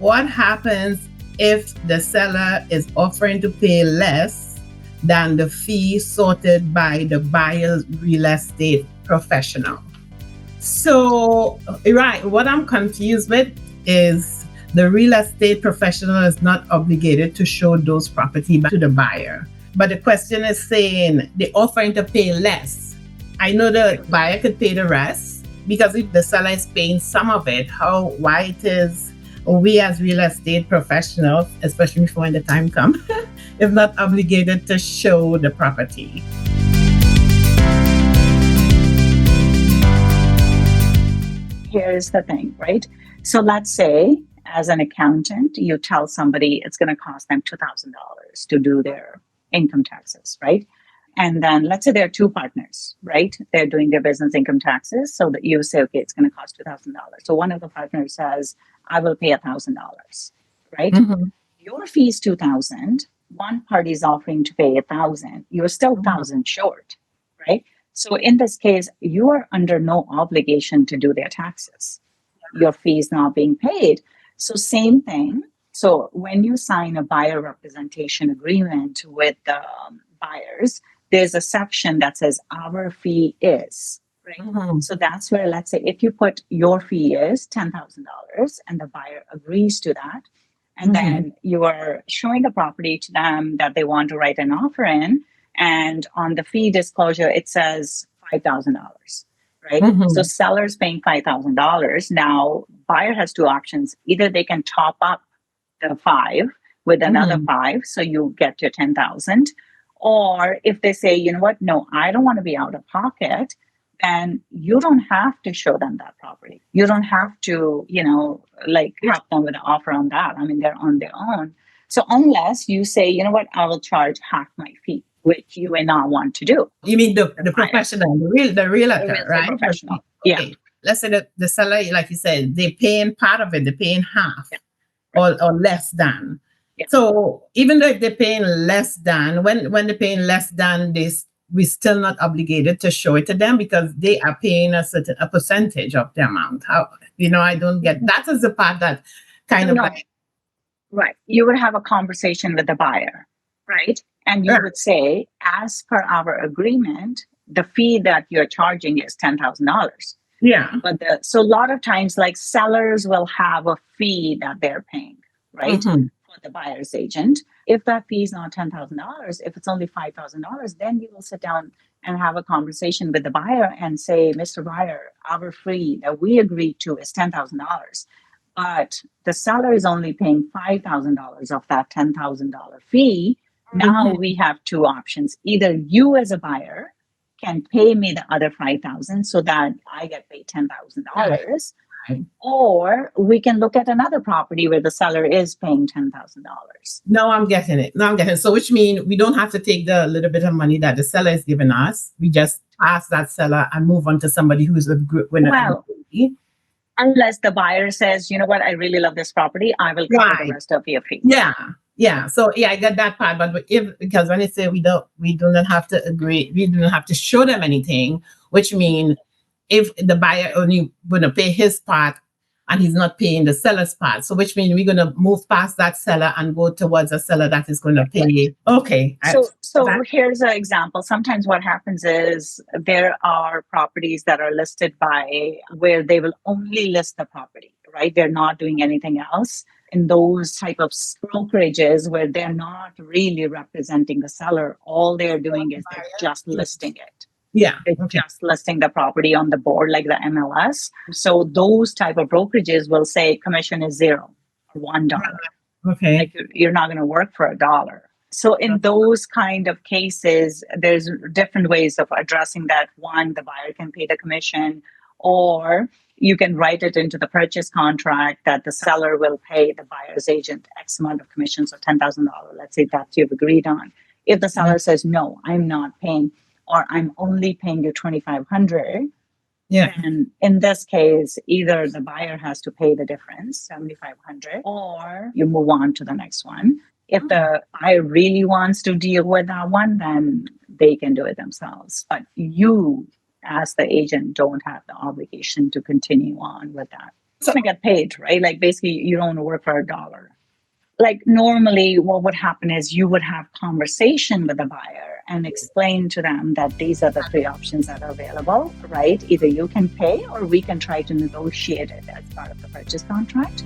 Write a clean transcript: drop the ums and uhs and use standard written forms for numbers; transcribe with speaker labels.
Speaker 1: What happens if the seller is offering to pay less than the fee sorted by the buyer's real estate professional? So, right, what I'm confused with is the real estate professional is not obligated to show those property to the buyer. But the question is saying they're offering to pay less. I know the buyer could pay the rest because if the seller is paying some of it, why it is we as real estate professionals, especially when the time comes, is not obligated to show the property.
Speaker 2: Here's the thing, right? So let's say, as an accountant, you tell somebody it's going to cost them $2,000 to do their income taxes, right? And then let's say there are two partners, right? They're doing their business income taxes. So that you say, okay, it's going to cost $2,000. So one of the partners says, I will pay $1,000, right?
Speaker 1: Mm-hmm.
Speaker 2: Your fee is $2,000. One party is offering to pay $1,000. You're still $1,000 short, right? So in this case, you are under no obligation to do their taxes. Your fee is not being paid. So same thing. So when you sign a buyer representation agreement with the buyers, there's a section that says our fee is, right?
Speaker 1: Mm-hmm.
Speaker 2: So that's where, let's say, if you put your fee is $10,000 and the buyer agrees to that, and then you are showing the property to them that they want to write an offer in, and on the fee disclosure, it says $5,000, right? So seller's paying $5,000. Now, buyer has two options. Either they can top up the 5 with another 5, so you get your 10,000. Or if they say, you know what, no, I don't want to be out of pocket, then you don't have to show them that property. You don't have to, help them with an offer on that. I mean, they're on their own. So unless you say, you know what, I will charge half my fee, which you may not want to do.
Speaker 1: You mean the professional, the realtor, right?
Speaker 2: Professional.
Speaker 1: Okay.
Speaker 2: Yeah.
Speaker 1: Let's say that the seller, like you said, they're paying part of it, they're paying half or less than.
Speaker 2: Yeah.
Speaker 1: So even though if they're paying less than, when they're paying less than this, we're still not obligated to show it to them because they are paying a percentage of the amount. I don't get that is the part that kind of like.
Speaker 2: Right. You would have a conversation with the buyer, right? And you would say, as per our agreement, the fee that you're charging is $10,000.
Speaker 1: Yeah.
Speaker 2: But so a lot of times, like sellers will have a fee that they're paying, right? For the buyer's agent. If that fee is not $10,000, if it's only $5,000, then you will sit down and have a conversation with the buyer and say, Mr. Buyer, our fee that we agreed to is $10,000. But the seller is only paying $5,000 of that $10,000 fee. Now we have two options. Either you as a buyer can pay me the other $5,000 so that I get paid $10,000, or we can look at another property where the seller is paying $10,000.
Speaker 1: No, I'm getting it. So which means we don't have to take the little bit of money that the seller is giving us. We just ask that seller and move on to somebody who's a group winner.
Speaker 2: Well, unless the buyer says, you know what, I really love this property, I will cover the rest of your fee.
Speaker 1: Yeah. So I get that part, but because when they say we do not have to agree, we do not have to show them anything, which means if the buyer only going to pay his part and he's not paying the seller's part, so which means we're going to move past that seller and go towards a seller that is going to pay. Okay.
Speaker 2: So here's an example. Sometimes what happens is there are properties that are listed by where they will only list the property, right? They're not doing anything else. In those type of brokerages where they're not really representing the seller, all they're doing is they're just listing it.
Speaker 1: Yeah.
Speaker 2: They're just listing the property on the board like the MLS. So those type of brokerages will say commission is $0 or $1.
Speaker 1: Okay.
Speaker 2: Like you're not going to work for $1. So in those kind of cases, there's different ways of addressing that. One, the buyer can pay the commission, or you can write it into the purchase contract that the seller will pay the buyer's agent X amount of commission, so $10,000. Let's say that you've agreed on. If the seller says, no, I'm not paying, or I'm only paying you $2,500, then in this case, either the buyer has to pay the difference, $7,500, or you move on to the next one. If the buyer really wants to deal with that one, then they can do it themselves. But you, as the agent, don't have the obligation to continue on with that. going to get paid, right? Like basically, you don't want to work for a dollar. Like normally, what would happen is you would have conversation with the buyer and explain to them that these are the three options that are available, right? Either you can pay or we can try to negotiate it as part of the purchase contract.